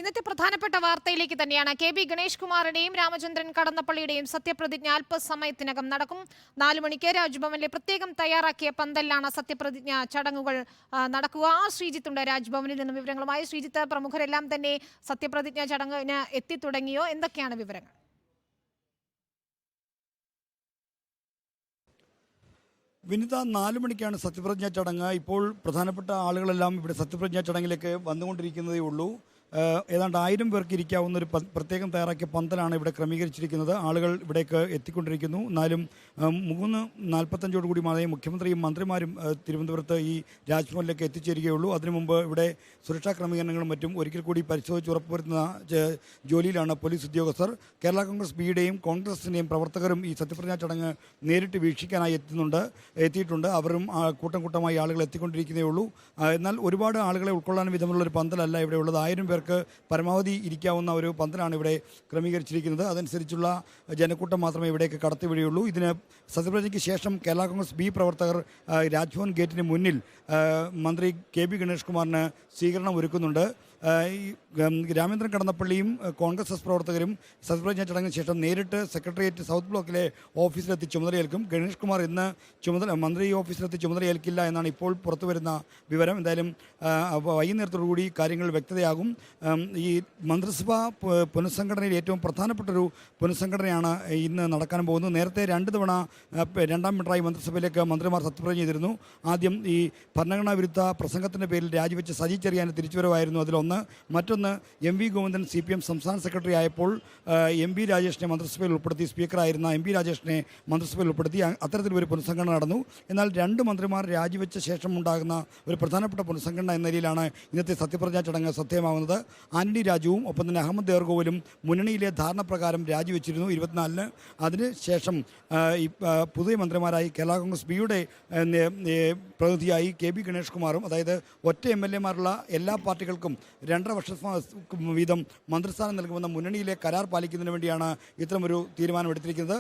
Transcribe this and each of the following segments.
ഇന്നത്തെ പ്രധാനപ്പെട്ട വാർത്തയിലേക്ക് തന്നെയാണ്. കെ.ബി. ഗണേഷ് കുമാറിന്റെയും രാമചന്ദ്രൻ കടന്നപ്പള്ളിയുടെയും സത്യപ്രതിജ്ഞ അല്പസമയത്തിനകം നടക്കും. 4 മണിക്ക് രാജ്ഭവനിലെ പ്രത്യേകം തയ്യാറാക്കിയ പന്തലിലാണ് സത്യപ്രതിജ്ഞ ചടങ്ങുകൾ നടക്കുക. ശ്രീജിത്തുണ്ട് രാജ്ഭവനിൽ നിന്നും വിവരങ്ങളുമായി. ശ്രീജിത്ത്, പ്രമുഖരെല്ലാം തന്നെ സത്യപ്രതിജ്ഞ ചടങ്ങിന് എത്തിത്തുടങ്ങിയോ? എന്തൊക്കെയാണ് വിവരങ്ങൾ? വിനിത, 4 മണിക്കാണ് സത്യപ്രതിജ്ഞാ ചടങ്ങ്. ഇപ്പോൾ പ്രധാനപ്പെട്ട ആളുകളെല്ലാം ഇവിടെ സത്യപ്രതിജ്ഞാ ചടങ്ങിലേക്ക് വന്നുകൊണ്ടിരിക്കുന്നതേ ഉള്ളൂ. ഏതാണ്ട് 1000 പേർക്ക് ഇരിക്കാവുന്ന ഒരു പ്രത്യേകം തയ്യാറാക്കിയ പന്തലാണ് ഇവിടെ ക്രമീകരിച്ചിരിക്കുന്നത്. ആളുകൾ ഇവിടേക്ക് എത്തിക്കൊണ്ടിരിക്കുന്നു. എന്നാലും 3:45 കൂടി മാത്രമേ മുഖ്യമന്ത്രിയും മന്ത്രിമാരും തിരുവനന്തപുരത്ത് ഈ രാജ്ഭവനിലേക്ക് എത്തിച്ചേരുകയുള്ളൂ. അതിനു മുമ്പ് ഇവിടെ സുരക്ഷാ ക്രമീകരണങ്ങളും മറ്റും ഒരിക്കൽ കൂടി പരിശോധിച്ച് ഉറപ്പുവരുത്തുന്ന ജോലിയിലാണ് പോലീസ് ഉദ്യോഗസ്ഥർ. കേരള കോൺഗ്രസ് ബിയുടെയും കോൺഗ്രസിൻ്റെയും പ്രവർത്തകരും ഈ സത്യപ്രതിജ്ഞാ ചടങ്ങ് നേരിട്ട് വീക്ഷിക്കാനായി എത്തിയിട്ടുണ്ട്. അവരും കൂട്ടമായി ആളുകൾ എത്തിക്കൊണ്ടിരിക്കുന്നേ ഉള്ളൂ. എന്നാൽ ഒരുപാട് ആളുകളെ ഉൾക്കൊള്ളാൻ വിധമുള്ളൊരു പന്തലല്ല ഇവിടെ ഉള്ളത്. 1000 പേർക്ക് പരമാവധി ഇരിക്കാവുന്ന ഒരു പന്തലാണ് ഇവിടെ ക്രമീകരിച്ചിരിക്കുന്നത്. അതനുസരിച്ചുള്ള ജനക്കൂട്ടം മാത്രമേ ഇവിടേക്ക് കടത്തിവിടുകയുള്ളൂ. ഇതിന് സത്യപ്രതിജ്ഞയ്ക്ക് ശേഷം കേരള കോൺഗ്രസ് ബി പ്രവർത്തകർ രാജ്ഭവൻ ഗേറ്റിന് മുന്നിൽ മന്ത്രി കെ.ബി. ഗണേഷ് കുമാറിന് സ്വീകരണം ഒരുക്കുന്നുണ്ട്. രാമചന്ദ്രൻ കടന്നപ്പള്ളിയും കോൺഗ്രസ് എസ് പ്രവർത്തകരും സത്യപ്രതിജ്ഞ ചടങ്ങിന് ശേഷം നേരിട്ട് സെക്രട്ടേറിയറ്റ് സൗത്ത് ബ്ലോക്കിലെ ഓഫീസിലെത്തി ചുമതലയേൽക്കും. ഗണേഷ് കുമാർ ഇന്ന് മന്ത്രി ഓഫീസിലെത്തി ചുമതലയേൽക്കില്ല എന്നാണ് ഇപ്പോൾ പുറത്തുവരുന്ന വിവരം. എന്തായാലും വൈകുന്നേരത്തോടുകൂടി കാര്യങ്ങൾ വ്യക്തതയാകും. ഈ മന്ത്രിസഭാ പുനഃസംഘടനയിൽ ഏറ്റവും പ്രധാനപ്പെട്ടൊരു പുനഃസംഘടനയാണ് ഇന്ന് നടക്കാൻ പോകുന്നത്. നേരത്തെ 2 തവണ രണ്ടാം പിണറായി മന്ത്രിസഭയിലേക്ക് മന്ത്രിമാർ സത്യപ്രതിജ്ഞ ചെയ്തിരുന്നു. ആദ്യം ഈ ഭരണഘടനാ വിരുദ്ധ പ്രസംഗത്തിൻ്റെ പേരിൽ രാജിവെച്ച് സജി ചെറിയാൻ്റെ തിരിച്ചുവരവായിരുന്നു അതിലൊന്ന്. മറ്റൊന്ന് എം വി ഗോവിന്ദൻ CPM സംസ്ഥാന സെക്രട്ടറി ആയപ്പോൾ MB രാജേഷിനെ മന്ത്രിസഭയിൽ ഉൾപ്പെടുത്തി, സ്പീക്കറായിരുന്ന MB രാജേഷിനെ മന്ത്രിസഭയിൽ ഉൾപ്പെടുത്തി. അത്തരത്തിലൊരു പുനഃസംഘടന നടന്നു. എന്നാൽ 2 മന്ത്രിമാർ രാജിവെച്ച ശേഷം ഉണ്ടാകുന്ന ഒരു പ്രധാനപ്പെട്ട പുനഃസംഘടന എന്ന നിലയിലാണ് ഇന്നത്തെ സത്യപ്രതിജ്ഞാ ചടങ്ങ് ശ്രദ്ധേയമാവുന്നത്. ആന്റണി രാജുവും ഒപ്പം തന്നെ അഹമ്മദ് ദേവർകോവിലും മുന്നണിയിലെ ധാരണപ്രകാരം രാജിവെച്ചിരുന്നു 24-ന്. അതിനുശേഷം പുതിയ മന്ത്രിമാരായി കേരള കോൺഗ്രസ് ബിയുടെ പ്രതിനിധിയായി കെ.ബി. ഗണേഷ് കുമാറും, അതായത് ഒറ്റ MLA-മാരുള്ള എല്ലാ പാർട്ടികൾക്കും 2.5 വർഷം വീതം മന്ത്രിസ്ഥാനം നൽകുമെന്ന മുന്നണിയിലെ കരാർ പാലിക്കുന്നതിന് വേണ്ടിയാണ് ഇത്തരമൊരു തീരുമാനമെടുത്തിരിക്കുന്നത്.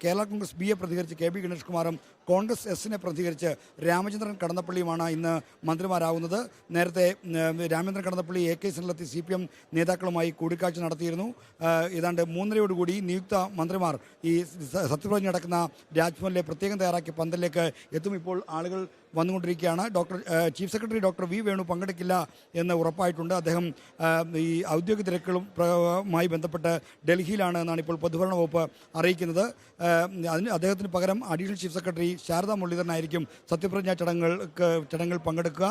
കേരള കോൺഗ്രസ് ബിയെ പ്രതികരിച്ച് കെ.ബി. ഗണേഷ് കുമാറും കോൺഗ്രസ് എസിനെ പ്രതികരിച്ച് രാമചന്ദ്രൻ കടന്നപ്പള്ളിയുമാണ് ഇന്ന് മന്ത്രിമാരാകുന്നത്. നേരത്തെ രാമചന്ദ്രൻ കടന്നപ്പള്ളി AK സെന്ററിലെത്തി CPM നേതാക്കളുമായി കൂടിക്കാഴ്ച നടത്തിയിരുന്നു. ഏതാണ്ട് 3:30 നിയുക്ത മന്ത്രിമാർ ഈ സത്യപ്രതിജ്ഞ നടക്കുന്ന രാജ്ഭവനിലെ പ്രത്യേകം തയ്യാറാക്കിയ പന്തലിലേക്ക് എത്തും. ഇപ്പോൾ ആളുകൾ വന്നുകൊണ്ടിരിക്കുകയാണ്. Chief secretary doctor V. Venu പങ്കെടുക്കില്ല എന്ന് ഉറപ്പായിട്ടുണ്ട്. അദ്ദേഹം ഈ ഔദ്യോഗിക തിരക്കുകളുമായി ബന്ധപ്പെട്ട് ഡൽഹിയിലാണ് എന്നാണ് ഇപ്പോൾ പൊതുഭരണ വകുപ്പ് അറിയിക്കുന്നത്. അദ്ദേഹത്തിന് പകരം അഡീഷണൽ ചീഫ് സെക്രട്ടറി ശാരദാ മുരളീധരനായിരിക്കും സത്യപ്രതിജ്ഞാ ചടങ്ങിൽ പങ്കെടുക്കുക.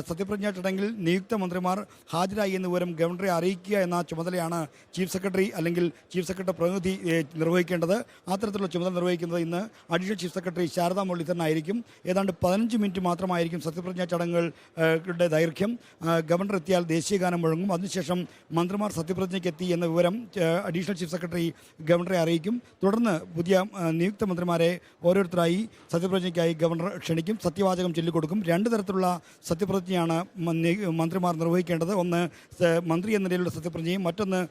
സത്യപ്രതിജ്ഞാ ചടങ്ങിൽ നിയുക്ത മന്ത്രിമാർ ഹാജരായി എന്ന വിവരം ഗവർണറെ അറിയിക്കുക എന്ന ചുമതലയാണ് ചീഫ് സെക്രട്ടറി അല്ലെങ്കിൽ ചീഫ് സെക്രട്ടറി പ്രതിനിധി നിർവഹിക്കേണ്ടത്. അത്തരത്തിലുള്ള ചുമതല നിർവഹിക്കുന്നത് ഇന്ന് അഡീഷണൽ ചീഫ് സെക്രട്ടറി ശാരദാ മുരളീധരനായിരിക്കും. ഏതാണ്ട് 15 മിനിറ്റ് മാത്രമായിരിക്കും സത്യപ്രതിജ്ഞാ ചടങ്ങുകളുടെ ദൈർഘ്യം. ഗവർണർ എത്തിയാൽ ദേശീയഗാനം മുഴങ്ങും. അതിനുശേഷം മന്ത്രിമാർ സത്യപ്രതിജ്ഞയ്ക്ക് എത്തി എന്ന വിവരം അഡീഷണൽ ചീഫ് സെക്രട്ടറി ഗവർണറെ അറിയിക്കും. തുടർന്ന് പുതിയ നിയുക്ത മന്ത്രിമാരെ ഓരോരുത്തരായി സത്യപ്രതിജ്ഞയ്ക്കായി ഗവർണർ ക്ഷണിക്കും. സത്യവാചകം ചൊല്ലിക്കൊടുക്കും. 2 തരത്തിലുള്ള സത്യപ്രതിജ്ഞയാണ് മന്ത്രിമാർ നിർവഹിക്കേണ്ടത്. ഒന്ന് മന്ത്രി എന്ന നിലയിലുള്ള സത്യപ്രതിജ്ഞയും മറ്റൊന്ന്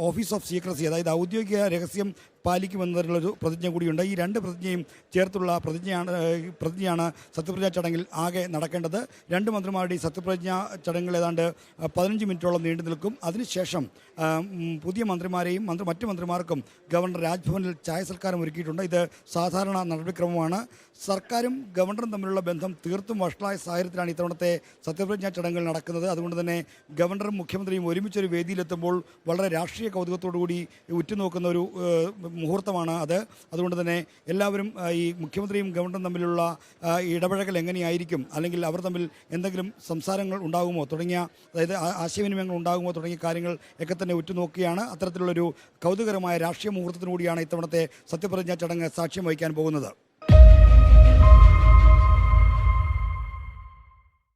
ഓഫീസ് ഓഫ് സീക്രസി, അതായത് ഔദ്യോഗിക രഹസ്യം പാലിക്കുമെന്നതിനുള്ളൊരു പ്രതിജ്ഞ കൂടിയുണ്ട്. ഈ 2 പ്രതിജ്ഞയും ചേർത്തുള്ള പ്രതിജ്ഞയാണ് സത്യപ്രതിജ്ഞാ ചടങ്ങിൽ ആകെ നടക്കേണ്ടത്. 2 മന്ത്രിമാരുടെ ഈ സത്യപ്രതിജ്ഞാ ചടങ്ങുകൾ ഏതാണ്ട് 15 മിനിറ്റോളം നീണ്ടു നിൽക്കും. അതിനുശേഷം പുതിയ മന്ത്രിമാരെയും മറ്റു മന്ത്രിമാർക്കും ഗവർണർ രാജ്ഭവനിൽ ചായ സൽക്കാരം ഒരുക്കിയിട്ടുണ്ട്. ഇത് സാധാരണ നടപടിക്രമമാണ്. സർക്കാരും ഗവർണറും തമ്മിലുള്ള ബന്ധം തീർത്തും വഷളായ സാഹചര്യത്തിലാണ് ഇത്തവണത്തെ സത്യപ്രതിജ്ഞാ ചടങ്ങുകൾ നടക്കുന്നത്. അതുകൊണ്ട് തന്നെ ഗവർണറും മുഖ്യമന്ത്രിയും ഒരുമിച്ചൊരു വേദിയിലെത്തുമ്പോൾ വളരെ രാഷ്ട്രീയ കൗതുകത്തോടുകൂടി ഉറ്റുനോക്കുന്ന ഒരു മുഹൂർത്തമാണ് അത്. അതുകൊണ്ട് തന്നെ എല്ലാവരും ഈ മുഖ്യമന്ത്രിയും ഗവർണറും തമ്മിലുള്ള ഇടപഴകൽ എങ്ങനെയായിരിക്കും, അല്ലെങ്കിൽ അവർ തമ്മിൽ എന്തെങ്കിലും സംസാരങ്ങൾ ഉണ്ടാകുമോ തുടങ്ങിയ, അതായത് ആശയവിനിമയങ്ങൾ ഉണ്ടാകുമോ തുടങ്ങിയ കാര്യങ്ങൾ ഒക്കെ തന്നെ ഉറ്റുനോക്കുകയാണ്. അത്തരത്തിലുള്ളൊരു കൗതുകരമായ രാഷ്ട്രീയ മുഹൂർത്തത്തിനു കൂടിയാണ് ഇത്തവണത്തെ സത്യപ്രതിജ്ഞാ ചടങ്ങ് സാക്ഷ്യം വഹിക്കാൻ പോകുന്നത്.